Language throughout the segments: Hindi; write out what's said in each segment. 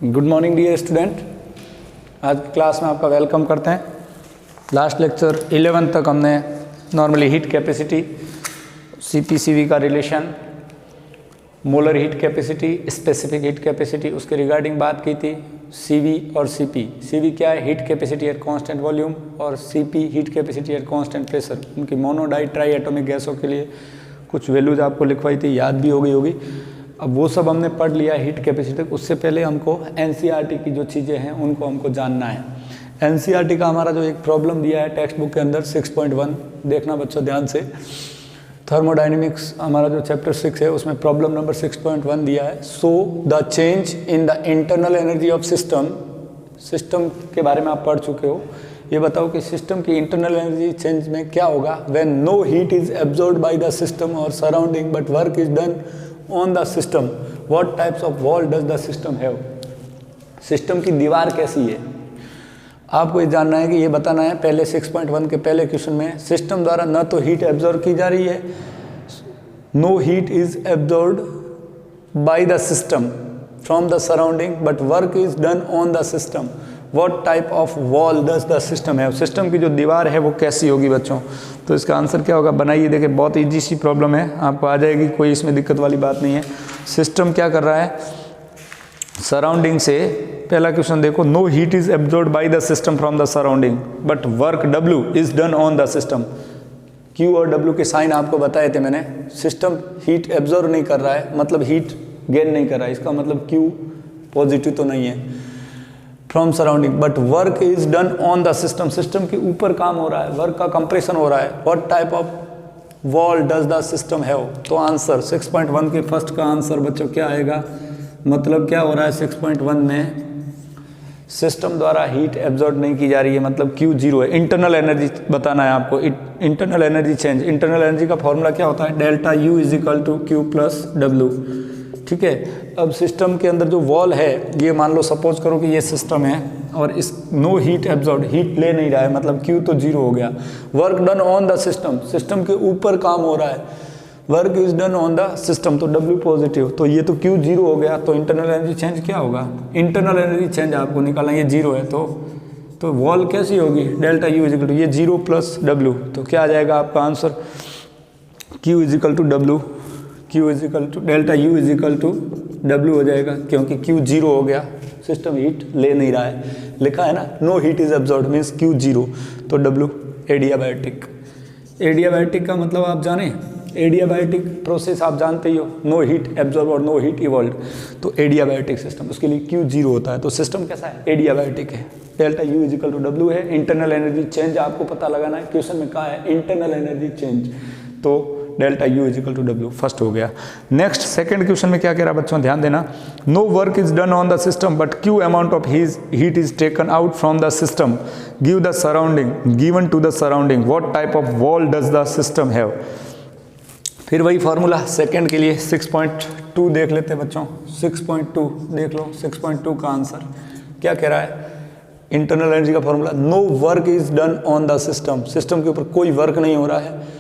Good morning dear student. आज की क्लास में आपका वेलकम करते हैं। लास्ट लेक्चर 11 तक हमने नॉर्मली हीट कैपेसिटी, CP/CV का relation, molar heat capacity, specific heat capacity, उसके रिगार्डिंग बात की थी। CV और CP। CV क्या है? Heat capacity at constant volume, और CP heat capacity at constant pressure. उनकी मोनो डाई ट्राई एटॉमिक गैसों के लिए कुछ वैल्यूज आपको लिखवाई थी, याद भी हो गई होगी। अब वो सब हमने पढ़ लिया हीट कैपेसिटी। उससे पहले हमको NCERT की जो चीज़ें हैं उनको हमको जानना है। NCERT का हमारा जो एक प्रॉब्लम दिया है टेक्स्ट बुक के अंदर 6.1, देखना बच्चों ध्यान से। थर्मोडायनेमिक्स हमारा जो चैप्टर 6 है उसमें प्रॉब्लम नंबर 6.1 दिया है। So the change in the internal energy of system. System के बारे में आप पढ़ चुके हो। ये बताओ कि सिस्टम की इंटरनल एनर्जी चेंज में क्या होगा when no heat is absorbed by the system और surrounding but work is done on the system. What types of wall does the system have. System की दीवार कैसी है, आपको ये जानना है कि ये बताना है। पहले 6.1 के पहले क्वेश्चन में सिस्टम द्वारा न तो हीट एब्जॉर्ब की जा रही है, no heat is absorbed by the system from the surrounding but work is done on the system. What type of wall does the system have. System की जो दीवार है वो कैसी होगी बच्चों। तो इसका आंसर क्या होगा, बनाइए। देखिए बहुत इजी सी प्रॉब्लम है, आपको आ जाएगी, कोई इसमें दिक्कत वाली बात नहीं है। सिस्टम क्या कर रहा है, सराउंडिंग से, पहला क्वेश्चन देखो, no heat is absorbed by the system from the surrounding but work W is done on the system. Q और W के साइन आपको बताए थे मैंने। सिस्टम हीट एब्जॉर्ब नहीं कर रहा है, मतलब हीट गेन नहीं कर रहा है, इसका मतलब Q पॉजिटिव तो नहीं है from surrounding, but work is done on the system. System के ऊपर काम हो रहा है, वर्क का कंप्रेशन हो रहा है। What type of wall does the system have. तो आंसर 6.1 के फर्स्ट का आंसर बच्चों क्या आएगा, मतलब क्या हो रहा है 6.1 में, सिस्टम द्वारा हीट एब्जॉर्ब नहीं की जा रही है, मतलब Q 0 है। इंटरनल एनर्जी बताना है आपको, internal energy change. Internal energy का फॉर्मूला क्या होता है, delta U is equal to Q plus W। ठीक है। अब सिस्टम के अंदर जो वॉल है, ये मान लो सपोज करो कि ये सिस्टम है और इस नो हीट एब्जॉर्ब, हीट ले नहीं रहा है, मतलब Q तो 0 हो गया। Work done on the system, system के ऊपर काम हो रहा है, work is done on the system, तो W पॉजिटिव, तो ये तो Q 0 हो गया। तो इंटरनल एनर्जी चेंज क्या होगा, इंटरनल एनर्जी चेंज आपको निकालना, ये 0 है तो वॉल कैसी होगी, delta U is equal to ये 0 प्लस W। तो क्या आ जाएगा आपका answer, Q is equal to W, Q is equal to delta U is equal to W हो जाएगा, क्योंकि Q 0 हो गया, सिस्टम हीट ले नहीं रहा है। लिखा है ना, no heat is absorbed means Q 0, तो W एडियाबैटिक। एडियाबैटिक का मतलब आप जाने, एडियाबैटिक प्रोसेस आप जानते ही हो, नो हीट एब्जॉर्ब और नो हीट इवॉल्व, तो एडियाबैटिक सिस्टम, उसके लिए Q 0 होता है। तो सिस्टम कैसा है, एडियाबैटिक है। Delta U is equal to W है। इंटरनल एनर्जी चेंज आपको पता लगाना है, क्वेश्चन में कहा है इंटरनल एनर्जी चेंज, तो delta U is equal to W first हो गया। नेक्स्ट सेकंड क्वेश्चन में क्या कह रहा है बच्चों, ध्यान देना। No work is done on the system but Q amount of heat is taken out from the system give the surrounding, given to the surrounding. What type of wall does the system have. फिर वही फार्मूला सेकंड के लिए 6.2 देख लेते हैं बच्चों। 6.2 देख लो, 6.2 का आंसर क्या कह रहा है, इंटरनल एनर्जी का formula, no work is done on the system, system के ऊपर कोई वर्क नहीं हो रहा है।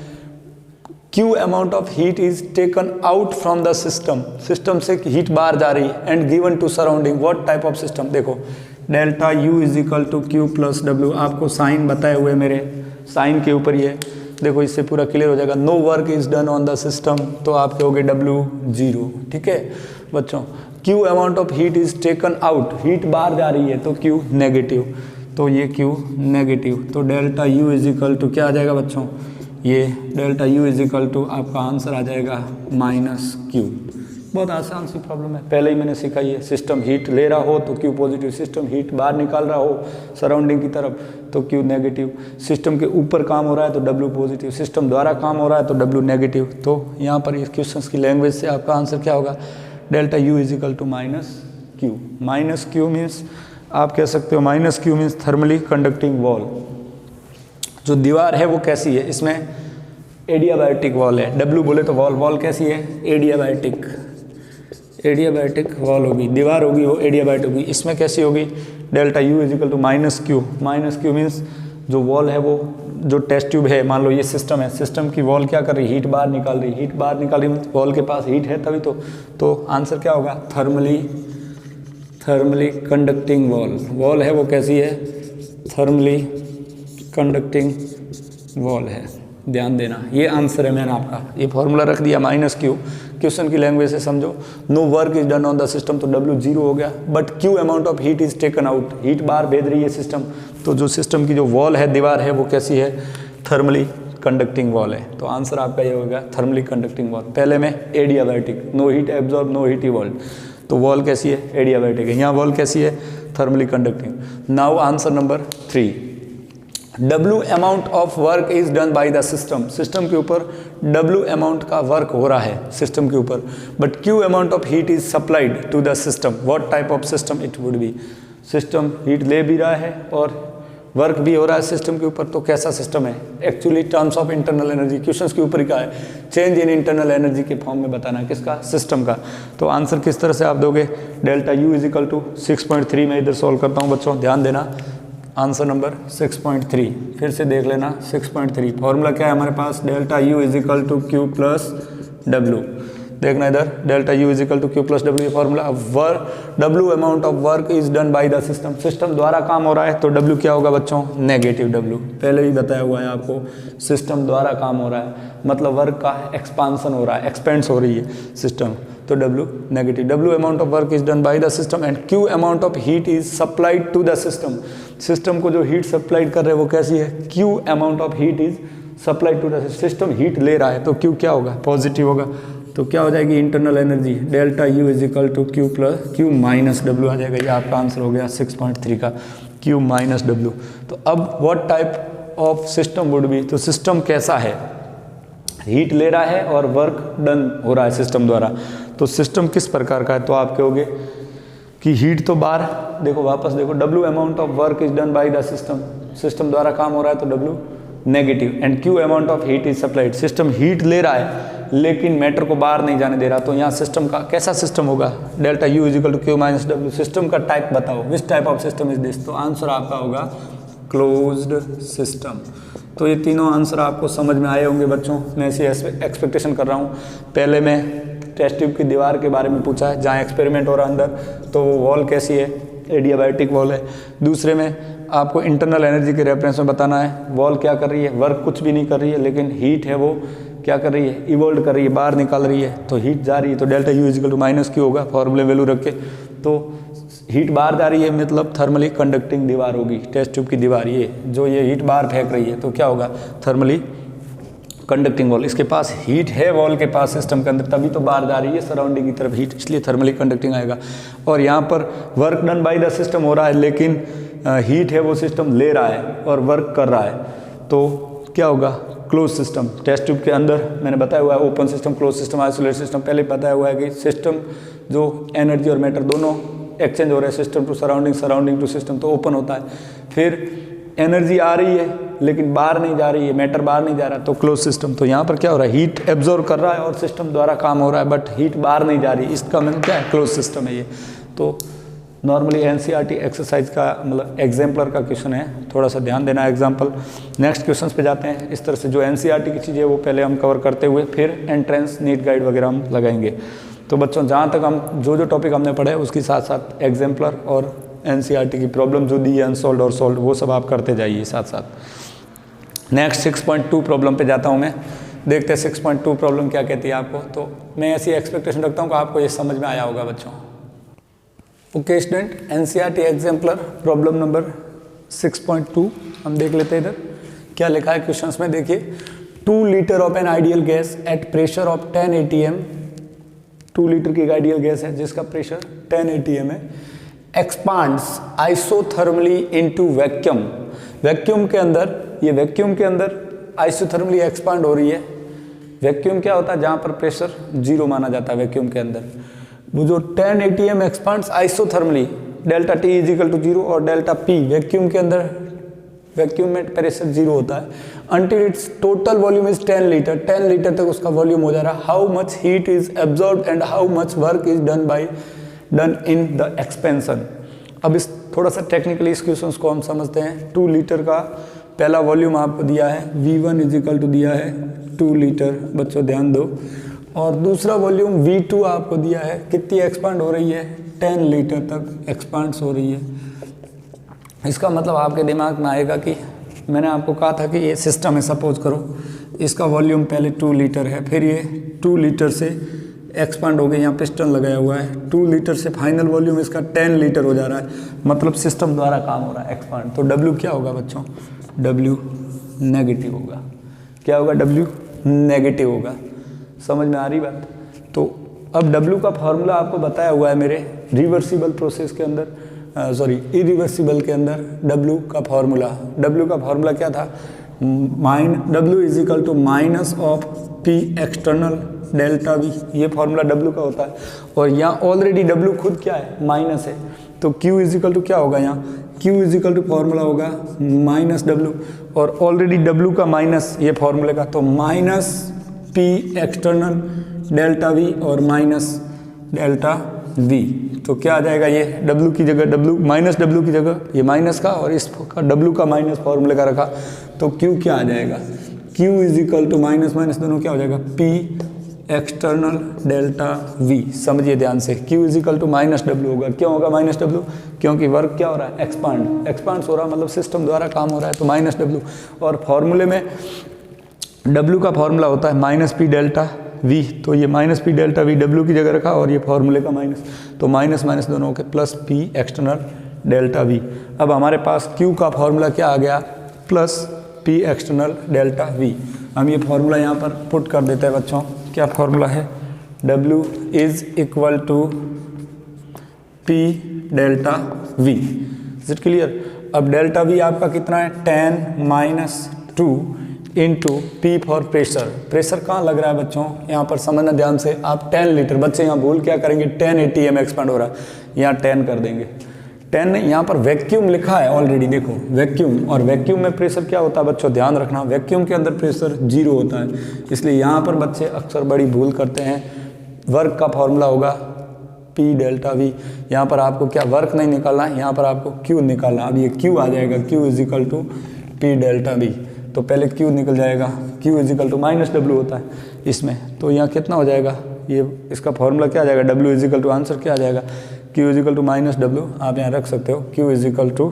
Q amount of heat is taken out from the system, system से हीट बाहर जा रही है, and given to surrounding. What type of system, देखो delta U is equal to Q plus W, आपको साइन बताए हुए मेरे, साइन के ऊपर ये देखो, इससे पूरा क्लियर हो जाएगा। No work is done on the system, तो आप कहोगे W 0। ठीक है बच्चों। Q amount of heat is taken out, heat बाहर जा रही है, तो Q नेगेटिव, तो ये Q नेगेटिव, तो delta U is equal to क्या आ जाएगा बच्चों, ये delta U is equal to आपका आंसर आ जाएगा माइनस Q। बहुत आसान सी प्रॉब्लम है, पहले ही मैंने सिखाई है। सिस्टम हीट ले रहा हो तो Q पॉजिटिव, सिस्टम हीट बाहर निकाल रहा हो सराउंडिंग की तरफ तो Q नेगेटिव, सिस्टम के ऊपर काम हो रहा है तो W पॉजिटिव, सिस्टम द्वारा काम हो रहा है तो W नेगेटिव। तो यहाँ पर इस क्वेश्चन की लैंग्वेज से आपका आंसर क्या होगा, delta U is equal to minus Q। Minus Q means आप कह सकते हो, minus Q means thermally conducting wall. जो दीवार है वो कैसी है, इसमें एडियाबैटिक वॉल है। W बोले तो वॉल कैसी है, एडियाबैटिक, एडियाबैटिक वॉल होगी, दीवार होगी वो एडियाबैटिक होगी। इसमें कैसी होगी, delta U is equal to minus Q। Minus Q means जो वॉल है वो, जो टेस्ट ट्यूब है, मान लो ये सिस्टम है, सिस्टम की वॉल क्या कर रही है, हीट बाहर निकाल रही है, हीट बाहर निकाल रही है, वॉल के पास हीट है तभी तो आंसर क्या होगा, thermally thermally conducting wall, wall है वो कैसी है, थर्मली कंडक्टिंग वॉल है। ध्यान देना, ये आंसर है मैंने आपका, ये फॉर्मूला रख दिया -Q, क्वेश्चन की लैंग्वेज से समझो। No work is done on the system, तो W 0 हो गया, but Q amount of heat is taken out, heat बाहर भेज रही है सिस्टम, तो जो सिस्टम की जो वॉल है, दीवार है, वो कैसी है, थर्मली कंडक्टिंग वॉल है। तो आंसर आपका ये होगा थर्मली कंडक्टिंग वॉल। पहले में adiabatic, no heat absorb no heat evolve, तो वॉल कैसी है, एडियाबैटिक है। यहाँ वॉल कैसी है, thermally conducting. Now answer number 3, W amount of work is done by the system, system के ऊपर W अमाउंट का वर्क हो रहा है सिस्टम के ऊपर, but Q amount of heat is supplied to the system, what type of system it would be. System heat ले भी रहा है और वर्क भी हो रहा है सिस्टम के ऊपर, तो कैसा सिस्टम है, actually terms of internal energy, questions के ऊपर ही का है, चेंज इन इंटरनल एनर्जी के फॉर्म में बताना है, किसका, सिस्टम का। तो आंसर किस तरह से आप दोगे, delta U is equal to 6.3, मैं इधर सॉल्व करता हूँ बच्चों, ध्यान देना। आंसर नंबर 6.3, फिर से देख लेना 6.3, फॉर्मूला क्या है हमारे पास, delta U is equal to Q plus W, देखना इधर, delta U is equal to Q plus W formula. W amount of work is done by the system, system द्वारा काम हो रहा है, तो W क्या होगा बच्चों, नेगेटिव W, पहले भी बताया हुआ है आपको, सिस्टम द्वारा काम हो रहा है, मतलब वर्क का एक्सपांसन हो रहा है, एक्सपेंस हो रही है सिस्टम, तो W negative. W amount of work is done by the system and Q amount of heat is supplied to the system, system को जो हीट सप्लाइड कर रहे हैं वो कैसी है, Q amount of heat is supplied to the system, heat ले रहा है, तो Q क्या होगा, पॉजिटिव होगा, तो क्या हो जाएगी, internal energy, delta U is equal to Q minus W आ जाएगा, ये आपका आंसर हो गया 6.3 का, Q माइनस W। तो अब what type of system would be, तो सिस्टम कैसा है, हीट ले रहा है और वर्क डन हो रहा है सिस्टम द्वारा, तो सिस्टम किस प्रकार का है, तो आप कहोगे कि हीट तो बाहर, देखो वापस देखो, W amount of work is done by the system, system द्वारा काम हो रहा है, तो W negative, and Q amount of heat is supplied, system heat ले रहा है लेकिन मैटर को बाहर नहीं जाने दे रहा, तो यहाँ सिस्टम का कैसा सिस्टम होगा, delta U is equal to Q minus W, system का टाइप बताओ, which type of system is this, तो आंसर आपका होगा क्लोज्ड सिस्टम। तो ये तीनों आंसर आपको समझ में आए होंगे बच्चों, मैं ऐसी एक्सपेक्टेशन कर रहा हूँ। पहले में टेस्ट ट्यूब की दीवार के बारे में पूछा है, जहाँ एक्सपेरिमेंट हो रहा है अंदर, तो वॉल कैसी है, एडियाबैटिक वॉल है। दूसरे में आपको इंटरनल एनर्जी के रेफरेंस में बताना है, वॉल क्या कर रही है, वर्क कुछ भी नहीं कर रही है, लेकिन हीट है वो क्या कर रही है, इवोल्व कर रही है, बाहर निकाल रही है, तो हीट जा रही है, तो delta U equal to -Q होगा, फॉर्मूले वैल्यू रख के, तो हीट बाहर जा रही है, मतलब थर्मली कंडक्टिंग दीवार होगी, टेस्ट ट्यूब की दीवार, ये जो ये हीट बाहर फेंक रही है, तो क्या होगा, थर्मली कंडक्टिंग वॉल, इसके पास हीट है वॉल के पास सिस्टम के अंदर, तभी तो बाहर जा रही है सराउंडिंग की तरफ हीट, इसलिए थर्मली कंडक्टिंग आएगा। और यहाँ पर work done by the system हो रहा है, लेकिन हीट है वो सिस्टम ले रहा है और वर्क कर रहा है, तो क्या होगा, क्लोज सिस्टम। टेस्ट ट्यूब के अंदर मैंने बताया हुआ है open system, close system, isolate system, पहले बताया हुआ है कि सिस्टम जो एनर्जी और मैटर दोनों एक्सचेंज हो रहे हैं, system to surrounding, surrounding to system, तो ओपन होता है। फिर एनर्जी आ रही है लेकिन बाहर नहीं जा रही है, मैटर बाहर नहीं जा रहा, तो क्लोज सिस्टम। तो यहाँ पर क्या हो रहा है, हीट एब्जॉर्व कर रहा है और सिस्टम द्वारा काम हो रहा है, बट हीट बाहर नहीं जा रही, इसका मतलब क्या है, क्लोज सिस्टम है ये। तो नॉर्मली एनसीईआरटी एक्सरसाइज का मतलब एग्जाम्पलर का क्वेश्चन है, थोड़ा सा ध्यान देना एग्जाम्पल। नेक्स्ट क्वेश्चन पे जाते हैं। इस तरह से जो एनसीईआरटी की चीज़ें वो पहले हम कवर करते हुए फिर एंट्रेंस नीट गाइड वगैरह हम लगाएंगे। तो बच्चों जहाँ तक हम जो टॉपिक हमने पढ़े उसके साथ साथ एग्जाम्पलर और एनसीईआरटी की प्रॉब्लम जो दी है अनसॉल्व और सॉल्व, वो सब आप करते जाइए साथ साथ। नेक्स्ट 6.2 प्रॉब्लम पे जाता हूँ मैं, देखते हैं 6.2 प्रॉब्लम क्या कहती है आपको। तो मैं ऐसी एक्सपेक्टेशन रखता हूँ कि आपको ये समझ में आया होगा बच्चों। Okay student, NCERT exemplar problem number 6.2 हम देख लेते हैं। इधर क्या लिखा है क्वेश्चंस में, देखिए 2 litre of an ideal gas at pressure of 10 atm, 2 litre की आइडियल गैस है जिसका प्रेशर 10 atm है, expands isothermally into vacuum. Vacuum के अंदर, ये वैक्यूम के अंदर आइसोथर्मली एक्सपांड हो रही है। वैक्यूम क्या होता है, जहाँ पर प्रेशर 0 माना जाता है वैक्यूम के अंदर। वो जो 10 atm expands isothermally, delta T is equal to 0 और डेल्टा P वैक्यूम के अंदर, वैक्यूम में प्रेशर 0 होता है, until it's total volume is 10 litre, 10 litre तक उसका वॉल्यूम हो जा रहा है। How much heat is absorbed and how much work is done in the expansion. अब इस थोड़ा सा टेक्निकली इस क्वेश्चन को हम समझते हैं। 2 लीटर का पहला वॉल्यूम आपको दिया है, V1 इज इक्वल टू दिया है 2 लीटर, बच्चों ध्यान दो, और दूसरा वॉल्यूम V2 आपको दिया है, कितनी एक्सपांड हो रही है 10 लीटर तक एक्सपांड्स हो रही है। इसका मतलब आपके दिमाग में आएगा कि मैंने आपको कहा था कि ये सिस्टम है, सपोज करो इसका वॉल्यूम पहले 2 लीटर है, फिर ये 2 लीटर से एक्सपांड हो गया, यहाँ पिस्टन लगाया हुआ है, 2 लीटर से फाइनल वॉल्यूम इसका 10 लीटर हो जा रहा है, मतलब सिस्टम द्वारा काम हो रहा है एक्सपांड। तो W क्या होगा बच्चों? W नेगेटिव होगा। क्या होगा? W नेगेटिव होगा। समझ में आ रही बात? तो अब W का फॉर्मूला आपको बताया हुआ है मेरे रिवर्सिबल प्रोसेस के अंदर, इरिवर्सिबल के अंदर W का फॉर्मूला क्या था? W is equal to minus of P external delta V, ये फॉर्मूला W का होता है। और यहाँ ऑलरेडी W खुद क्या है? माइनस है, तो Q इज इक्वल टू क्या होगा? यहाँ Q is equal to formula होगा माइनस W, और ऑलरेडी W का माइनस ये फॉर्मूले का, तो minus P external delta V और माइनस डेल्टा V। तो क्या आ जाएगा? ये W की जगह माइनस W की जगह ये माइनस का और इसका W का माइनस फॉर्मूले का रखा, तो Q क्या आ जाएगा? Q is equal to minus minus दोनों क्या हो जाएगा? P external delta V। समझिए ध्यान से, Q is equal to minus W होगा। क्यों होगा माइनस W? क्योंकि वर्क क्या हो रहा है? एक्सपांड हो रहा है, मतलब सिस्टम द्वारा काम हो रहा है, तो माइनस W। और फॉर्मूले में W का फॉर्मूला होता है माइनस P डेल्टा V, तो ये minus P delta V W की जगह रखा और ये फॉर्मूले का माइनस, तो माइनस माइनस दोनों होकर plus P external delta V। अब हमारे पास Q का फॉर्मूला क्या आ गया? Plus P external delta V। हम ये फॉर्मूला यहाँ पर पुट कर देते हैं बच्चों। क्या फॉर्मूला है? W is equal to P delta V। Is it clear? अब डेल्टा V आपका कितना है? 10 minus 2 into P for pressure. Pressure कहाँ लग रहा है बच्चों? यहाँ पर समझना ध्यान से। आप 10 लीटर, बच्चे यहाँ भूल क्या करेंगे? 10 ATM एक्सपांड हो रहा है, यहाँ 10 कर देंगे। 10 नहीं, यहाँ पर वैक्यूम लिखा है ऑलरेडी, देखो वैक्यूम, और वैक्यूम में प्रेशर क्या होता है बच्चों? ध्यान रखना, वैक्यूम के अंदर प्रेशर 0 होता है, इसलिए यहाँ पर बच्चे अक्सर बड़ी भूल करते हैं। वर्क का फॉर्मूला होगा P डेल्टा V। यहाँ पर आपको क्या वर्क नहीं निकालना है, यहाँ पर आपको Q निकालना। अब ये Q आ जाएगा, Q is equal to P delta V। तो पहले Q निकल जाएगा, Q is equal to minus W होता है इसमें, तो यहाँ कितना हो जाएगा? ये इसका फॉर्मूला क्या आ जाएगा? W is equal to, answer क्या आ जाएगा? Q is equal to minus W। आप यहाँ रख सकते हो, Q इज इक्वल टू,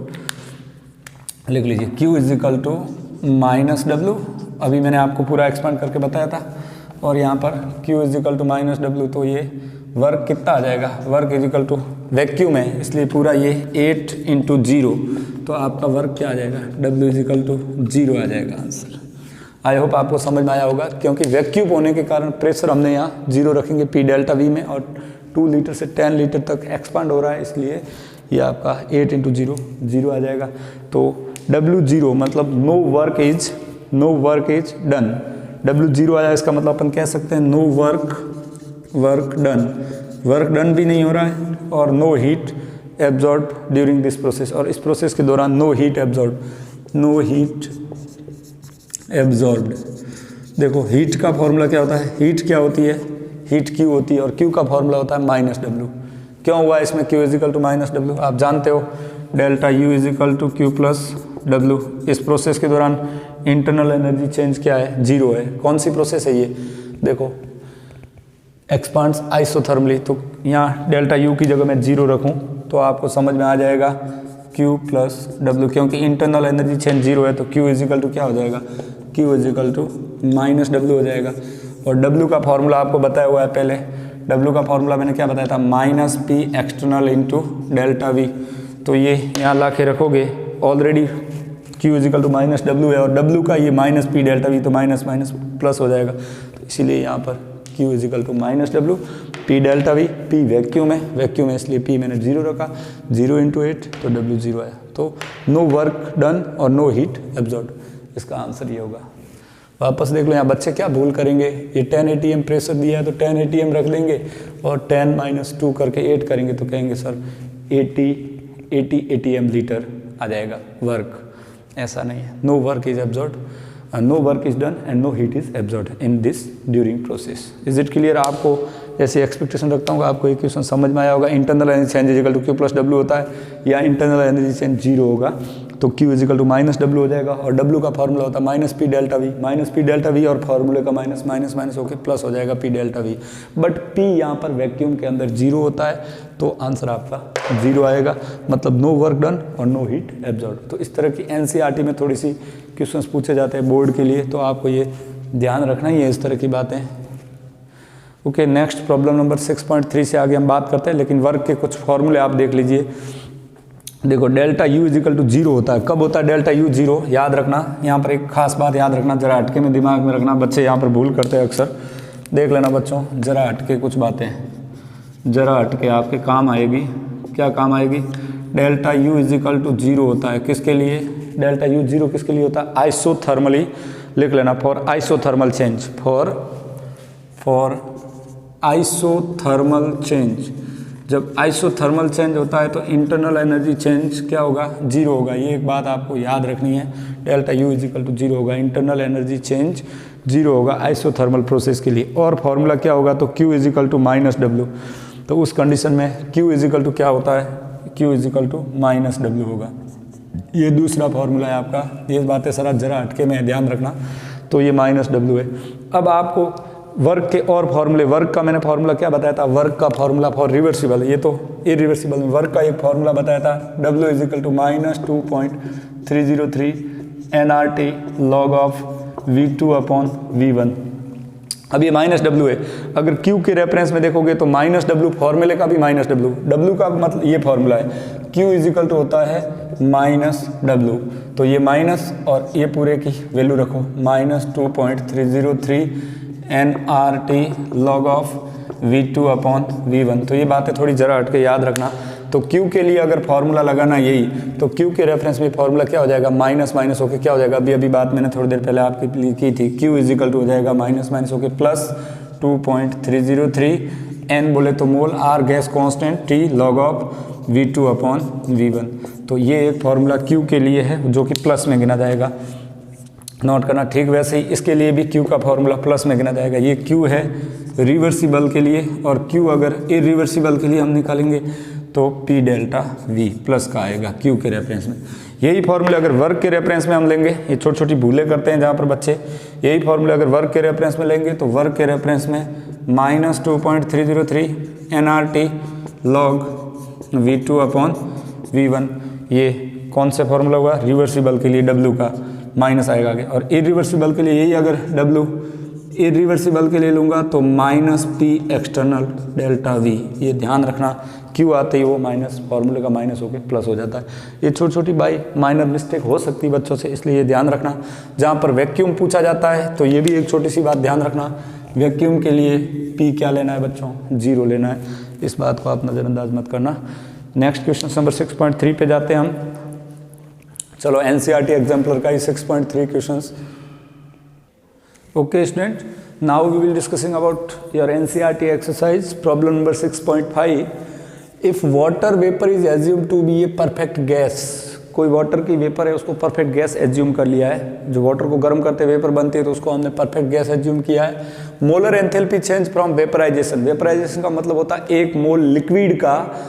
लिख लीजिए Q is equal to minus W। अभी मैंने आपको पूरा एक्सपांड करके बताया था, और यहाँ पर Q is equal to minus W। तो ये वर्क कितना आ जाएगा? Work is equal to, vacuum है इसलिए पूरा ये 8 इंटू 0, तो आपका वर्क क्या आ जाएगा? W इज इक्वल टू 0 आ जाएगा आंसर। आई होप आपको समझ में आया होगा, क्योंकि वैक्यूम होने के कारण प्रेशर हमने यहाँ 0 रखेंगे P डेल्टा V में, और 2 लीटर से 10 लीटर तक एक्सपांड हो रहा है, इसलिए ये आपका 8 इंटू 0 0 आ जाएगा। तो W 0 मतलब no work is done. W 0 आया, इसका मतलब अपन कह सकते हैं नो वर्क डन भी नहीं हो रहा है, और no heat absorb during this process, और इस प्रोसेस के दौरान नो हीट एब्जॉर्ब्ड। देखो हीट का फॉर्मूला क्या होता है? हीट क्या होती है? हीट Q होती है, और Q का फॉर्मूला होता है माइनस W। क्यों हुआ इसमें Q is equal to minus W? आप जानते हो delta U is equal to Q plus W। इस प्रोसेस के दौरान इंटरनल एनर्जी चेंज क्या है? 0 है। कौन सी प्रोसेस है ये? देखो एक्सपांड्स आइसोथर्मली, तो यहाँ डेल्टा U की जगह मैं 0 रखूँ तो आपको समझ में आ जाएगा Q प्लस W, क्योंकि इंटरनल एनर्जी चेंज 0 है, तो Q इज इक्वल टू क्या हो जाएगा? Q is equal to minus W हो जाएगा। और W का फॉर्मूला आपको बताया हुआ है पहले। W का फॉर्मूला मैंने क्या बताया था? Minus P external into delta V। तो ये यहाँ ला के रखोगे, already Q is equal to minus W है, और W का ये माइनस P डेल्टा V, तो माइनस माइनस प्लस हो जाएगा, तो इसीलिए यहाँ पर Q is equal to minus W। P delta V, P vacuum है इसलिए P मैंने 0 रखा, 0 इंटू 8 तो W 0 आया। तो नो वर्क डन और नो हीट एब्जॉर्ब, इसका आंसर ये होगा। वापस देख लो यहाँ बच्चे क्या भूल करेंगे, ये 10 ATM प्रेशर दिया है तो 10 ATM रख देंगे, और 10 माइनस 2 करके 8 करेंगे तो कहेंगे सर 80 ATM लीटर आ जाएगा वर्क। ऐसा नहीं है, no work is absorb, no work is done and no heat is absorb in this during process. Is it clear? आपको ऐसी एक्सपेक्टेशन रखता हूँ आपको एक क्वेश्चन समझ में आया होगा। Internal energy change equal to Q plus W होता है, या इंटरनल एनर्जी चेंज 0 होगा, तो Q is equal to minus W हो जाएगा, और W का फॉर्मूला होता है माइनस पी डेल्टा वी, और फॉर्मूले का माइनस माइनस माइनस होकर प्लस हो जाएगा P delta we. But P यहाँ पर वैक्यूम के अंदर 0 होता है, तो आंसर आपका 0 आएगा, मतलब नो वर्क डन और नो हीट एब्जॉर्ब। तो इस तरह की NCERT में थोड़ी सी क्वेश्चंस पूछे जाते हैं बोर्ड के लिए, तो आपको ये ध्यान रखना ही है इस तरह की बातें। ओके, नेक्स्ट प्रॉब्लम नंबर 6.3 से आगे हम बात करते हैं, लेकिन वर्क के कुछ फॉर्मूले आप देख लीजिए। देखो डेल्टा U इजिकल टू 0 होता है, कब होता है डेल्टा U 0? याद रखना, यहाँ पर एक खास बात याद रखना, जरा हटके में दिमाग में रखना, बच्चे यहाँ पर भूल करते हैं अक्सर, देख लेना बच्चों, जरा हटके कुछ बातें, जरा हटके आपके काम आएगी। क्या काम आएगी? डेल्टा U इजिकल टू 0 होता है किसके लिए? डेल्टा U 0 किसके लिए होता है? आइसोथर्मली लिख लेना, for isothermal change, for isothermal change. जब आइसोथर्मल चेंज होता है तो इंटरनल एनर्जी चेंज क्या होगा? 0 होगा। ये एक बात आपको याद रखनी है, डेल्टा U इजिकल टू 0 होगा, इंटरनल एनर्जी चेंज 0 होगा आइसोथर्मल प्रोसेस के लिए। और फॉर्मूला क्या होगा? तो Q is equal to minus W. तो उस कंडीशन में Q इजिकल टू क्या होता है? Q is equal to minus W होगा। ये दूसरा फॉर्मूला है आपका, ये बातें सारा जरा हटके में ध्यान रखना। तो ये माइनस डब्ल्यू है। अब आपको वर्क के और फॉर्मूले, वर्क का मैंने फॉर्मूला क्या बताया था? वर्क का फॉर्मूला फॉर रिवर्सिबल, ये तो इरिवर्सिबल में वर्क का एक फॉर्मूला बताया था, W is equal to minus 2.303 nRT log of V2 upon V1। अब ये माइनस डब्ल्यू है, अगर Q के रेफरेंस में देखोगे तो माइनस डब्ल्यू, फॉर्मूले का भी माइनस डब्ल्यू, W का मतलब ये फॉर्मूला है, Q इजिकल टू होता है माइनस डब्ल्यू। तो ये माइनस और ये पूरे की वैल्यू रखो, minus 2.303 nRT log of V2 upon V1। तो ये बातें थोड़ी जरा हट के याद रखना। तो Q के लिए अगर फॉर्मूला लगाना यही, तो Q के रेफरेंस में फॉर्मूला क्या हो जाएगा? माइनस माइनस होके क्या हो जाएगा? अभी बात मैंने थोड़ी देर पहले आपके लिए की थी, Q इजिकल टू हो जाएगा माइनस माइनस होके प्लस 2.303, N बोले तो मोल, R gas constant, T log of V2 upon V1। तो ये एक फॉर्मूला Q के लिए है जो कि प्लस में गिना जाएगा, नोट करना। ठीक वैसे ही इसके लिए भी Q का फॉर्मूला प्लस में गिना जाएगा। ये Q है रिवर्सिबल के लिए, और Q अगर इरिवर्सिबल के लिए हम निकालेंगे तो P डेल्टा V प्लस का आएगा Q के रेफरेंस में। यही फॉर्मूला अगर वर्क के रेफरेंस में हम लेंगे, ये छोटी छोटी भूलें करते हैं जहाँ पर बच्चे, यही फॉर्मूला अगर वर्क के रेफरेंस में लेंगे तो वर्क के रेफरेंस में minus 2.303 nRT log V2 upon V1। ये कौन से फॉर्मूला हुआ? रिवर्सिबल के लिए W का माइनस आएगा आगे, और इरिवर्सिबल के लिए यही, अगर W इरिवर्सिबल के लिए लूँगा तो minus P external delta V। ये ध्यान रखना, Q आते ही वो माइनस, फॉर्मूले का माइनस होकर प्लस हो जाता है। ये छोटी छोटी माइनर मिस्टेक हो सकती है बच्चों से, इसलिए ये ध्यान रखना। जहाँ पर वैक्यूम पूछा जाता है तो ये भी एक छोटी सी बात ध्यान रखना, वैक्यूम के लिए P क्या लेना है बच्चों? 0 लेना है। इस बात को आप नज़रअंदाज मत करना। नेक्स्ट क्वेश्चन नंबर 6.3 पे जाते हैं हम। चलो NCERT एग्जाम्पलर का ही 6.3 questions. Okay student, now we will discussing about your NCERT exercise problem number 6.5। If water vapour is assume to be a perfect gas, कोई वाटर की वेपर है उसको परफेक्ट गैस एज्यूम कर लिया है, जो वाटर को गर्म करते वेपर बनती है तो उसको हमने परफेक्ट गैस एज्यूम किया है। Molar enthalpy change from vaporization, vaporization का मतलब होता है एक मोल लिक्विड का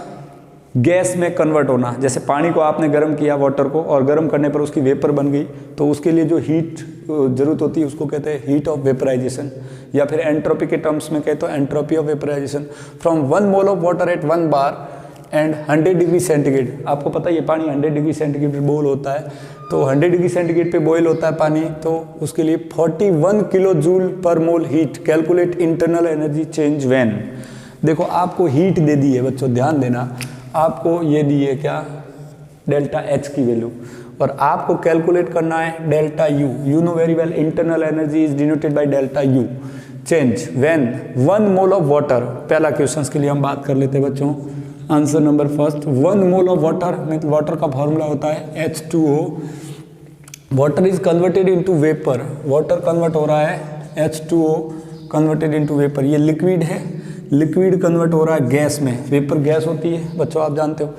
गैस में कन्वर्ट होना। जैसे पानी को आपने गर्म किया, वाटर को, और गर्म करने पर उसकी वेपर बन गई, तो उसके लिए जो हीट जरूरत होती है उसको कहते हैं हीट ऑफ वेपराइजेशन, या फिर एंट्रोपी के टर्म्स में कहते हैं entropy of vaporization. From 1 mole of water at 1 bar and 100 degree centigrade. आपको पता है ये पानी 100 डिग्री सेंटीग्रेड पे बॉयल होता है, तो 100 डिग्री सेंटीग्रेड पे बॉयल होता है पानी, तो उसके लिए 41 kilo joule per mole heat. Calculate internal energy change when. देखो आपको हीट दे दी है बच्चों, ध्यान देना, आपको ये दी है क्या? डेल्टा H की वैल्यू, और आपको कैलकुलेट करना है delta U। You know very well internal energy is denoted by delta U। Change when 1 mole of water, पहला क्वेश्चन के लिए हम बात कर लेते हैं बच्चों। Answer number first, 1 mole of water, मतलब वाटर का फॉर्मूला होता है H2O। Water is converted into vapour, water convert हो रहा है H2O कन्वर्टेड इनटू वेपर। ये लिक्विड है, लिक्विड कन्वर्ट हो रहा है गैस में, वेपर गैस होती है बच्चों, आप जानते हो।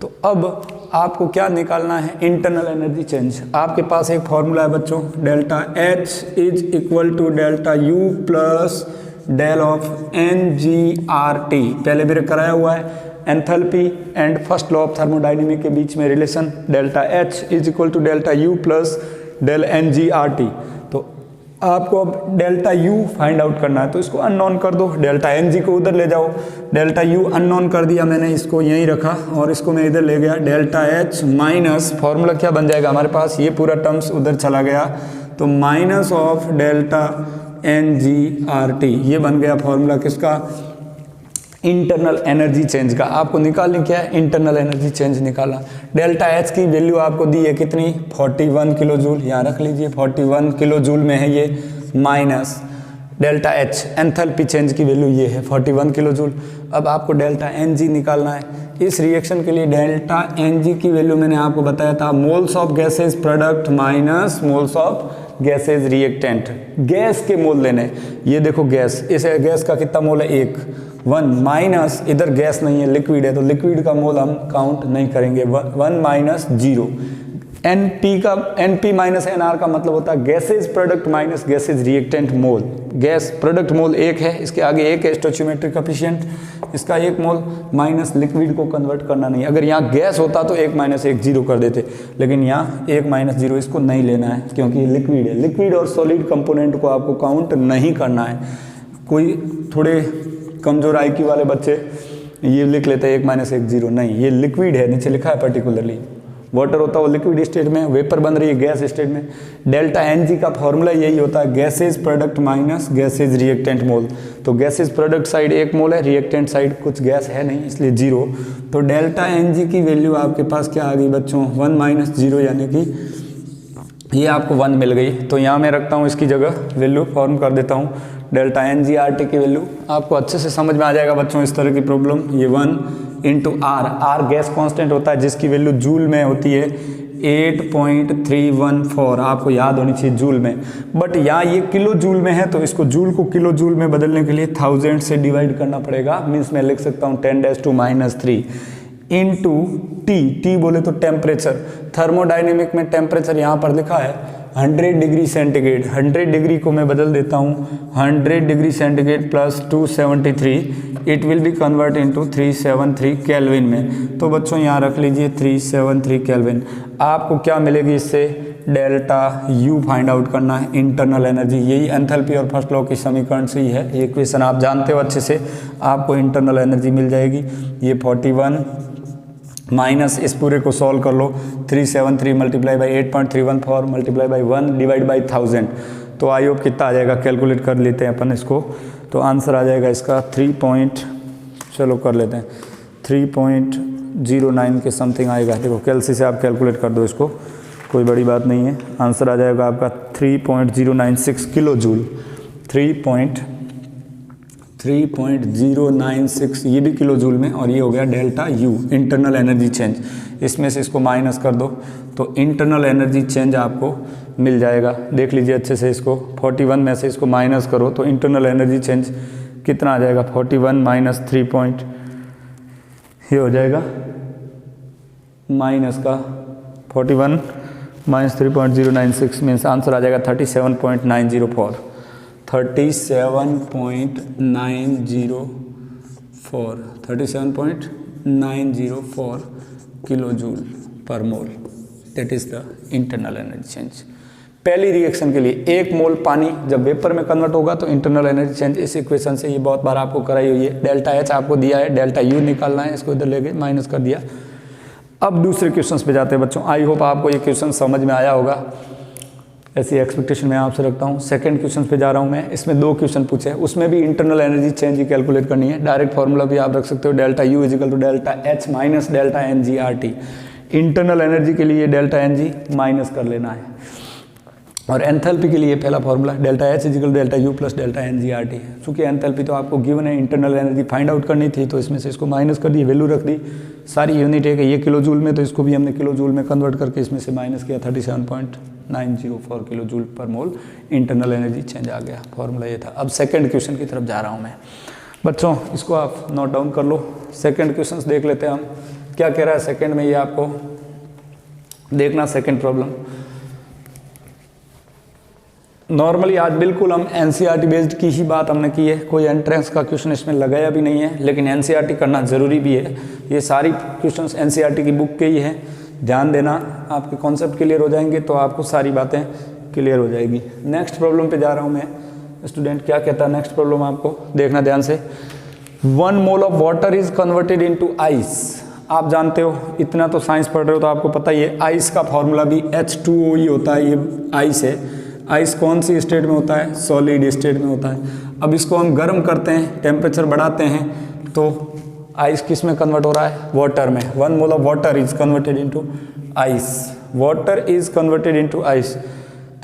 तो अब आपको क्या निकालना है? Internal energy change. आपके पास एक फॉर्मूला है बच्चों, delta H is equal to delta U plus del of NGRT। पहले मेरे कराया हुआ है, enthalpy and first law of thermodynamic के बीच में relation delta H is equal to delta U plus del N G R T. तो आपको अब डेल्टा यू फाइंड आउट करना है, तो इसको अननोन कर दो, डेल्टा एन जी को उधर ले जाओ, डेल्टा यू अननोन कर दिया मैंने, इसको यहीं रखा और इसको मैं इधर ले गया, डेल्टा एच माइनस फॉर्मूला क्या बन जाएगा हमारे पास, ये पूरा टर्म्स उधर चला गया, तो minus of delta N G R T, ये बन गया फॉर्मूला किसका, इंटरनल एनर्जी चेंज का। आपको निकालनी क्या है, इंटरनल एनर्जी चेंज निकालना। डेल्टा एच की वैल्यू आपको दी है कितनी, 41 किलो जूल, यहाँ रख लीजिए 41 किलो जूल में है ये, minus delta H enthalpy change की वैल्यू ये है 41 किलो जूल। अब आपको डेल्टा एन जी निकालना है। इस रिएक्शन के लिए डेल्टा एन जी की वैल्यू मैंने आपको बताया था, moles of gases product minus moles of gases reactant. Gas के मोल लेने, ये देखो गैस, इस गैस का कितना मोल है, 1 माइनस, इधर गैस नहीं है लिक्विड है, तो लिक्विड का मोल हम काउंट नहीं करेंगे, 1 माइनस 0। एनपी का, एनपी माइनस एनआर का मतलब होता है gases product minus gases reactant mole. Gas product mole 1 है, इसके आगे 1 है स्टोइचियोमेट्रिक कोएफिशिएंट, इसका 1 मोल माइनस लिक्विड को कन्वर्ट करना नहीं। अगर यहाँ गैस होता तो 1 माइनस 1 0 कर देते, लेकिन यहाँ 1 माइनस 0 इसको नहीं लेना है क्योंकि ये लिक्विड है। लिक्विड और सॉलिड कंपोनेंट को आपको काउंट नहीं करना है। कोई थोड़े कमजोर IQ वाले बच्चे ये लिख लेते हैं 1 माइनस 1 0, नहीं, ये लिक्विड है, नीचे लिखा है पर्टिकुलरली। वाटर होता है वो लिक्विड स्टेट में, वेपर बन रही है गैस स्टेट में। डेल्टा एन जी का फॉर्मूला यही होता है, gases product minus gases reactant mole. तो गैसेज प्रोडक्ट साइड 1 मोल है, रिएक्टेंट साइड कुछ गैस है नहीं इसलिए 0। तो डेल्टा एन जी की वैल्यू आपके पास क्या आ गई बच्चों, 1 माइनस 0, यानी कि ये आपको 1 मिल गई। तो यहाँ मैं रखता हूँ इसकी जगह वैल्यू, फॉर्म कर देता हूँ delta N G R T की वैल्यू। आपको अच्छे से समझ में आ जाएगा बच्चों इस तरह की प्रॉब्लम। ये 1 into R, R gas constant होता है जिसकी वैल्यू जूल में होती है 8.314, आपको याद होनी चाहिए जूल में। बट यहाँ ये किलो जूल में है, तो इसको जूल को किलो जूल में बदलने के लिए 1000 से डिवाइड करना पड़ेगा। मीन्स मैं लिख सकता हूँ 10⁻³ इंटू टी बोले तो टेम्परेचर। थर्मोडायनेमिक में टेम्परेचर यहाँ पर लिखा है 100 डिग्री सेंटीग्रेड, 100 डिग्री को मैं बदल देता हूँ 100 degree centigrade plus 273, it will be convert into 373 kelvin में। तो बच्चों यहाँ रख लीजिए 373 केल्विन। आपको क्या मिलेगी इससे, डेल्टा यू फाइंड आउट करना है, इंटरनल एनर्जी। यही एंथैल्पी और फर्स्ट लॉ की समीकरण से ही है, ये इक्वेशन आप जानते हो अच्छे से। आपको इंटरनल एनर्जी मिल जाएगी, ये 41 माइनस इस पूरे को सॉल्व कर लो, 373 multiply by 8.314 multiply by 1 divide by 1000। तो आई होप कितना आ जाएगा, कैलकुलेट कर लेते हैं अपन इसको। तो आंसर आ जाएगा इसका 3.09 के समथिंग आएगा। देखो कैलसी से आप कैलकुलेट कर दो इसको, कोई बड़ी बात नहीं है। आंसर आ जाएगा आपका 3.096 किलो जूल, 3.096, ये भी किलो जूल में, और ये हो गया delta U, internal energy change. इसमें से इसको माइनस कर दो तो इंटरनल एनर्जी चेंज आपको मिल जाएगा। देख लीजिए अच्छे से इसको, 41 में से इसको माइनस करो तो इंटरनल एनर्जी चेंज कितना आ जाएगा, 41 माइनस 3 पॉइंट, ये हो जाएगा माइनस का 41 माइनस 3.096 मीन्स आंसर आ जाएगा 37.904, 37.904 kilo joule per mole, that is the internal energy change. पहली रिएक्शन के लिए 1 मोल पानी जब वेपर में कन्वर्ट होगा तो इंटरनल एनर्जी चेंज इस इक्वेशन से, ये बहुत बार आपको कराई हुई है। डेल्टा एच आपको दिया है, डेल्टा यू निकालना है, इसको इधर लेके माइनस कर दिया। अब दूसरे क्वेश्चंस पे जाते हैं बच्चों। आई होप आपको ये क्वेश्चन समझ में आया होगा, ऐसी एक्सपेक्टेशन मैं आपसे रखता हूँ। सेकंड क्वेश्चन पे जा रहा हूँ मैं, इसमें 2 क्वेश्चन पूछे हैं, उसमें भी इंटरनल एनर्जी चेंज ही कैलकुलेट करनी है। डायरेक्ट फार्मूला भी आप रख सकते हो, delta U is equal to delta H minus delta N G R T. Internal energy के लिए डेल्टा एन जी माइनस कर लेना है, और एंथैल्पी के लिए पहला formula delta H is equal delta U plus delta N G R T. चूँकि एंथैल्पी तो आपको गिवन है, इंटरनल एनर्जी फाइंड आउट करनी थी, तो इसमें से इसको माइनस कर दी, वैल्यू रख दी। सारी यूनिट है कि ये किलो जूल में, तो इसको भी हमने किलो जूल में कन्वर्ट करके इसमें से माइनस किया, 37.904 किलो जूल पर मोल इंटरनल एनर्जी चेंज आ गया। फार्मूला ये था। अब सेकंड क्वेश्चन की तरफ जा रहा हूँ मैं बच्चों, इसको आप नोट डाउन कर लो। सेकंड क्वेश्चन देख लेते हैं हम, क्या कह रहा है सेकंड में, ये आपको देखना। सेकंड प्रॉब्लम, नॉर्मली आज बिल्कुल हम एनसीईआरटी बेस्ड की ही बात हमने की है, कोई एंट्रेंस का क्वेश्चन इसमें लगाया भी नहीं है, लेकिन एनसीईआरटी करना ज़रूरी भी है। ये सारी क्वेश्चंस एनसीईआरटी की बुक के ही हैं, ध्यान देना, आपके कॉन्सेप्ट क्लियर हो जाएंगे तो आपको सारी बातें क्लियर हो जाएगी। नेक्स्ट प्रॉब्लम पे जा रहा हूँ मैं, स्टूडेंट क्या कहता है नेक्स्ट प्रॉब्लम आपको देखना ध्यान से। 1 mole of water is converted into ice. आप जानते हो, इतना तो साइंस पढ़ रहे हो तो आपको पता ही है, आइस का फॉर्मूला भी H2O ही होता है। ये आइस है, आइस कौन सी स्टेट में होता है? सॉलिड स्टेट में होता है। अब इसको हम गर्म करते हैं, टेम्परेचर बढ़ाते हैं, तो आइस किस में कन्वर्ट हो रहा है? वाटर में। 1 mole of water is converted into ice. Water is converted into ice,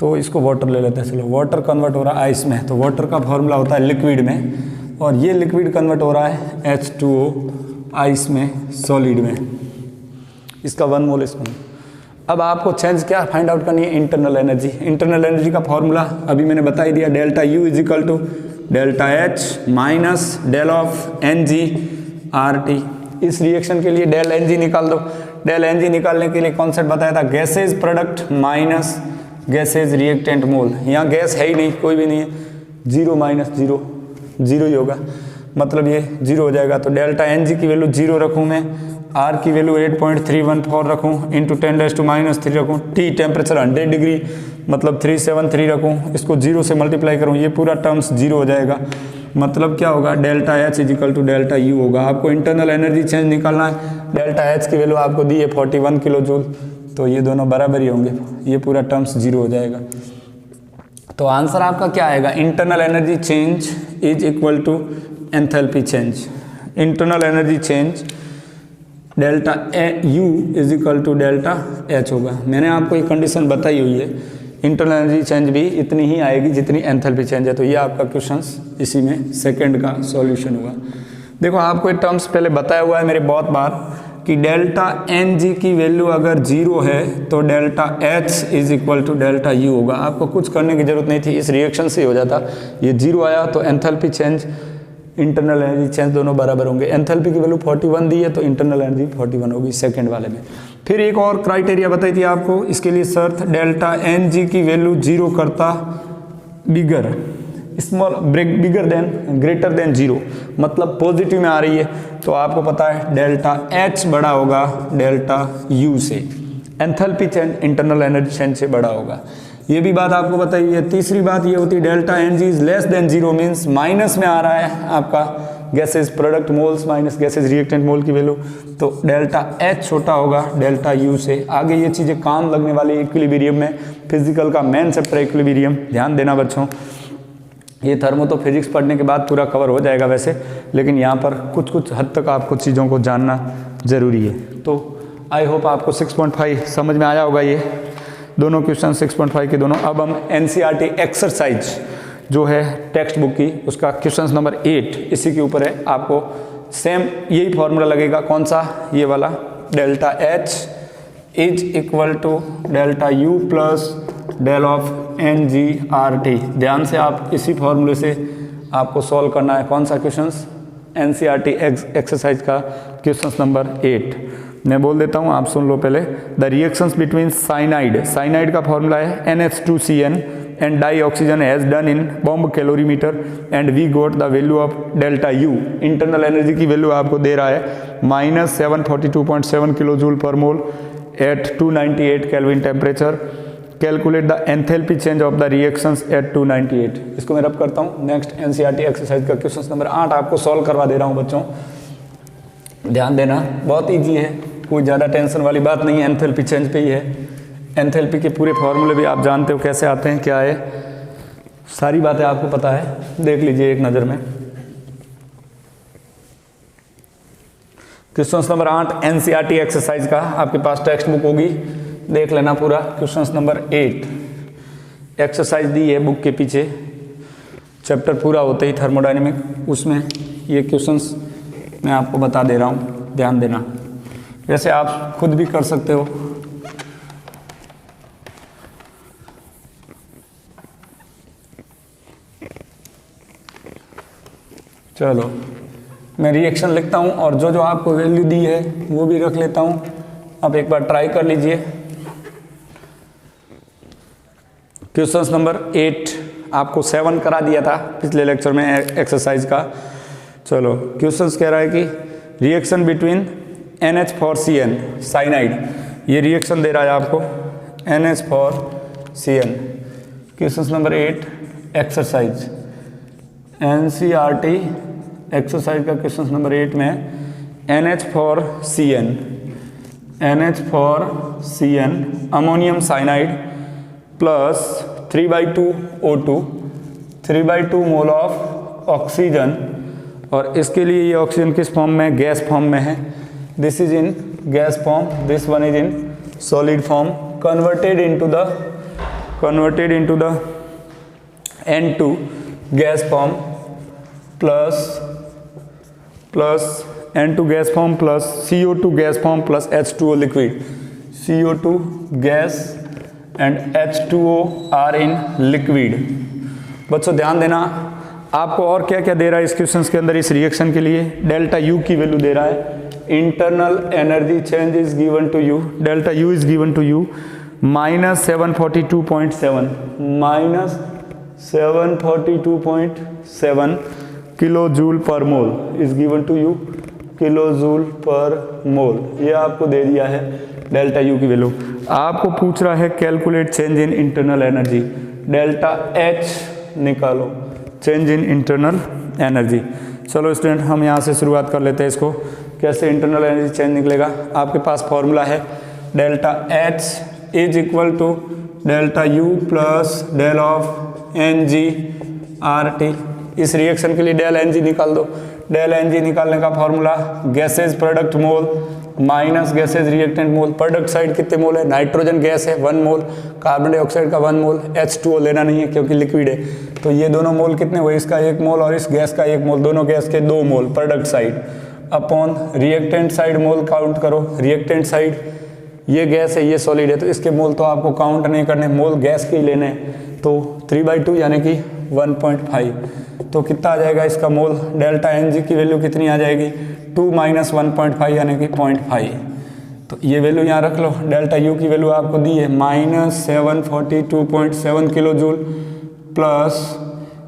तो इसको वाटर ले लेते हैं। चलो, वाटर कन्वर्ट हो रहा है आइस में, तो वाटर का फॉर्मूला होता है लिक्विड में, और ये लिक्विड कन्वर्ट हो रहा है H2O आइस में, सॉलिड में। इसका 1 मोल इसमें। अब आपको चेंज क्या फाइंड आउट करनी है? Internal energy. इंटरनल एनर्जी का फॉर्मूला अभी मैंने बता ही दिया, delta U is equal to delta H minus del of NG/RT। इस रिएक्शन के लिए डेल NG निकाल दो। डेल NG निकालने के लिए कॉन्सेप्ट बताया था, gases product minus gases reactant mole. यहाँ गैस है ही नहीं, कोई भी नहीं है, 0 माइनस 0 0 ही होगा, मतलब ये 0 हो जाएगा। तो डेल्टा NG की वैल्यू 0 रखूँ मैं, R की वैल्यू 8.314 रखूँ, इंटू 10⁻³ रखूँ, T टेम्परेचर 100 डिग्री मतलब 373 रखूँ, इसको 0 से मल्टीप्लाई करूँ, ये पूरा टर्म्स 0 हो जाएगा। मतलब क्या होगा? Delta H is equal to delta U होगा। आपको इंटरनल एनर्जी चेंज निकालना है। डेल्टा H की वैल्यू आपको दी है 41 किलो जूल, तो ये दोनों बराबर ही होंगे, ये पूरा टर्म्स 0 हो जाएगा। तो आंसर आपका क्या आएगा? Internal energy change is equal to enthalpy change. Internal energy change delta U is equal to delta H होगा। मैंने आपको ये कंडीशन बताई हुई है, इंटरनल एनर्जी चेंज भी इतनी ही आएगी जितनी एंथैल्पी चेंज है। तो ये आपका क्वेश्चंस इसी में सेकंड का सॉल्यूशन हुआ। देखो, आपको ये टर्म्स पहले बताया हुआ है मेरे बहुत बार कि डेल्टा NG की वैल्यू अगर 0 है तो delta H is equal to delta U होगा। आपको कुछ करने की जरूरत नहीं थी, इस रिएक्शन से ही हो जाता। ये 0 आया तो enthalpy change, internal energy change दोनों बराबर होंगे। एंथैल्पी की वैल्यू 41 दी है तो इंटरनल एनर्जी 41 होगी सेकंड वाले में। फिर एक और क्राइटेरिया बताई थी आपको, इसके लिए शर्त, डेल्टा NG की वैल्यू 0 करता bigger small bigger than greater than 0, मतलब पॉजिटिव में आ रही है, तो आपको पता है डेल्टा H बड़ा होगा डेल्टा U से। Enthalpy change internal energy change से बड़ा होगा, ये भी बात आपको बताई है। तीसरी बात ये होती है delta NG is less than 0 means minus में आ रहा है आपका gases product moles minus gases reactant mole की वैल्यू, तो डेल्टा H छोटा होगा डेल्टा U से। आगे ये चीज़ें काम लगने वाली इक्विलिब्रियम में, फिजिकल का मेन चैप्टर इक्विलिब्रियम, ध्यान देना बच्चों। ये थर्मो तो फिजिक्स पढ़ने के बाद पूरा कवर हो जाएगा वैसे, लेकिन यहाँ पर कुछ कुछ हद तक आपको चीज़ों को जानना ज़रूरी है। तो आई होप आपको 6.5 समझ में आया होगा। ये दोनों क्वेश्चन 6.5 के दोनों। अब हम NCERT एक्सरसाइज जो है टेक्स्ट बुक की, उसका क्वेश्चन नंबर 8 इसी के ऊपर है। आपको सेम यही फॉर्मूला लगेगा, कौन सा? ये वाला, delta H is equal to delta U plus del of NG/RT। ध्यान से आप इसी फॉर्मूले से आपको सॉल्व करना है। कौन सा क्वेश्चन? NCERT एक्सरसाइज का क्वेश्चन नंबर 8। मैं बोल देता हूँ, आप सुन लो पहले। The reactions between cyanide, cyanide का फॉर्मूला है NH2CN and di oxygen has done in bomb calorimeter and we got the value of delta U। Internal energy की वैल्यू आपको दे रहा है -742.7 kilo joule per mole at 298 kelvin temperature. Calculate the enthalpy change of the reactions at 298। इसको मैं रब करता हूँ। नेक्स्ट NCERT एक्सरसाइज का क्वेश्चन नंबर 8 आपको सॉल्व करवा दे रहा हूँ बच्चों, ध्यान देना, बहुत ईजी है, कोई ज़्यादा टेंशन वाली बात नहीं है, एंथैल्पी चेंज पे ही है। एंथैल्पी के पूरे फॉर्मूले भी आप जानते हो कैसे आते हैं, क्या है, सारी बातें आपको पता है, देख लीजिए एक नज़र में। क्वेश्चन नंबर 8 NCERT एक्सरसाइज का आपके पास टेक्स्ट बुक होगी, देख लेना पूरा। क्वेश्चन नंबर 8 एक्सरसाइज दी है बुक के पीछे, चैप्टर पूरा होते ही थर्मोडायनेमिक, उसमें ये क्वेश्चंस मैं आपको बता दे रहा हूँ, ध्यान देना। वैसे आप खुद भी कर सकते हो। चलो मैं रिएक्शन लिखता हूँ और जो जो आपको वैल्यू दी है वो भी रख लेता हूँ। आप एक बार ट्राई कर लीजिए। क्वेश्चन नंबर 8 आपको 7 करा दिया था पिछले लेक्चर में एक्सरसाइज का। चलो क्वेश्चन कह रहा है कि रिएक्शन बिटवीन NH4Cn साइनाइड, ये रिएक्शन दे रहा है आपको NH4Cn। Question number 8 exercise NCERT exercise का क्वेश्चन नंबर 8 में NH4Cn ammonium cyanide plus 3/2 O2 3/2 mole of oxygen, और इसके लिए ये ऑक्सीजन किस फॉर्म में, गैस फॉर्म में है। This is in gas form, this one is in solid form, converted into the N2 gas form plus N2 gas form plus CO2 gas form plus H2O liquid. CO2 gas and H2O are in liquid. बच्चों ध्यान देना, आपको और क्या क्या दे रहा है इस क्वेश्चन के अंदर इस रिएक्शन के लिए। डेल्टा U की वैल्यू दे रहा है, internal energy change is given to you, delta U is given to you -742.7 kilo joule per mole is given to you, kilo joule per mole, ये आपको दे दिया है डेल्टा U की वैल्यू। आपको पूछ रहा है calculate change in internal energy, delta H निकालो, चेंज इन इंटरनल एनर्जी। चलो स्टूडेंट हम यहाँ से शुरुआत कर लेते हैं इसको, कैसे इंटरनल एनर्जी चेंज निकलेगा। आपके पास फॉर्मूला है delta H is equal to delta U plus del of NG/RT। इस रिएक्शन के लिए डेल NG निकाल दो। डेल NG निकालने का formula gases product mole minus gases reactant mole. Product side कितने मोल है, नाइट्रोजन गैस है 1 मोल, कार्बन डाइऑक्साइड का 1 मोल, H2O लेना नहीं है क्योंकि लिक्विड है, तो ये दोनों मोल कितने हुए, इसका 1 मोल और इस गैस का 1 मोल, दोनों गैस के 2 mole product side upon reactant side mole count करो। रिएक्टेंट साइड ये गैस है ये सॉलिड है तो इसके मोल तो आपको काउंट नहीं करने, मोल गैस के ही लेने हैं, तो 3/2 यानी कि 1.5, तो कितना आ जाएगा इसका मोल। डेल्टा NG की वैल्यू कितनी आ जाएगी 2 - 1.5 यानी कि 0.5, तो ये वैल्यू यहाँ रख लो। डेल्टा U की वैल्यू आपको दी है -742.7 किलो जूल प्लस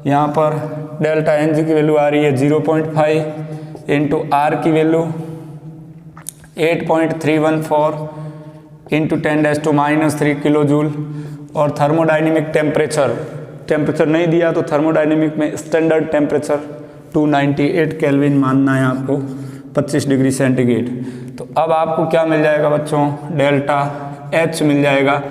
यहाँ पर डेल्टा NG की वैल्यू आ रही है 0.5 इंटू R की वैल्यू 8.314 इंटू 10⁻³ किलो जूल, और थर्मोडाइनमिक टेम्परेचर नहीं दिया तो थर्मोडाइनमिक में स्टैंडर्ड टेम्परेचर 298 केल्विन मानना है आपको, 25 डिग्री सेंटीग्रेड। तो अब आपको क्या मिल जाएगा बच्चों, डेल्टा H मिल जाएगा,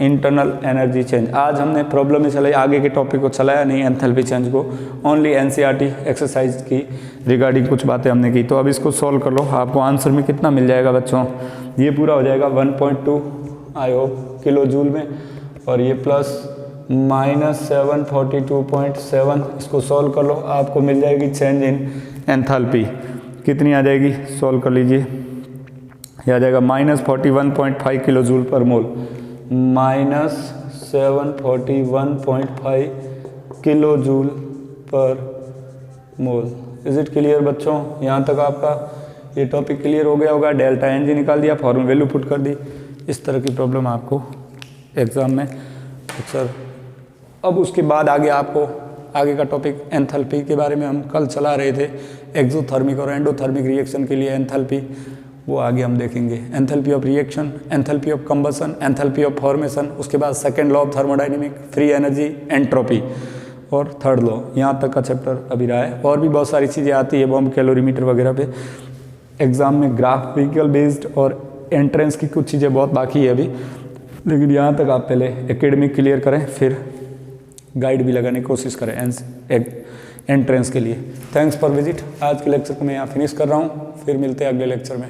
इंटरनल एनर्जी चेंज। आज हमने प्रॉब्लम में चलाई, आगे के टॉपिक को चलाया नहीं एंथैल्पी चेंज को, ओनली NCERT एक्सरसाइज की रिगार्डिंग कुछ बातें हमने की। तो अब इसको सॉल्व कर लो, आपको आंसर में कितना मिल जाएगा बच्चों, ये पूरा हो जाएगा 1.2 आई होप किलो जूल में, और ये प्लस -742.7, इसको सॉल्व कर लो, आपको मिल जाएगी चेंज इन एंथैल्पी। कितनी आ जाएगी, सॉल्व कर लीजिए, ये आ जाएगा -41.5 kilo joule per mole, -741.5 kilo joule per mole. Is it clear बच्चों, यहाँ तक आपका ये टॉपिक क्लियर हो गया होगा। डेल्टा NG निकाल दिया, फॉर्मूला वैल्यू पुट कर दी। इस तरह की प्रॉब्लम आपको एग्जाम में सर। अब उसके बाद आगे आपको आगे का टॉपिक एंथैल्पी के बारे में हम कल चला रहे थे, एक्सोथर्मिक और एंडोथर्मिक रिएक्शन के लिए एंथैल्पी, वो आगे हम देखेंगे। Enthalpy of reaction, enthalpy of combustion, enthalpy of formation, उसके बाद second law of thermodynamic, free energy, entropy, और थर्ड लॉ। यहाँ तक का चैप्टर अभी रहा है, और भी बहुत सारी चीज़ें आती है बॉम्ब कैलोरीमीटर वगैरह पे एग्जाम में, ग्राफिकल बेस्ड और एंट्रेंस की कुछ चीज़ें बहुत बाकी है अभी, लेकिन यहाँ तक आप पहले एकेडमिक क्लियर करें, फिर गाइड भी लगाने की कोशिश करें एंट्रेंस के लिए। Thanks for visit. आज के लेक्चर को मैं यहाँ फिनिश कर रहा हूँ, फिर मिलते हैं अगले लेक्चर में।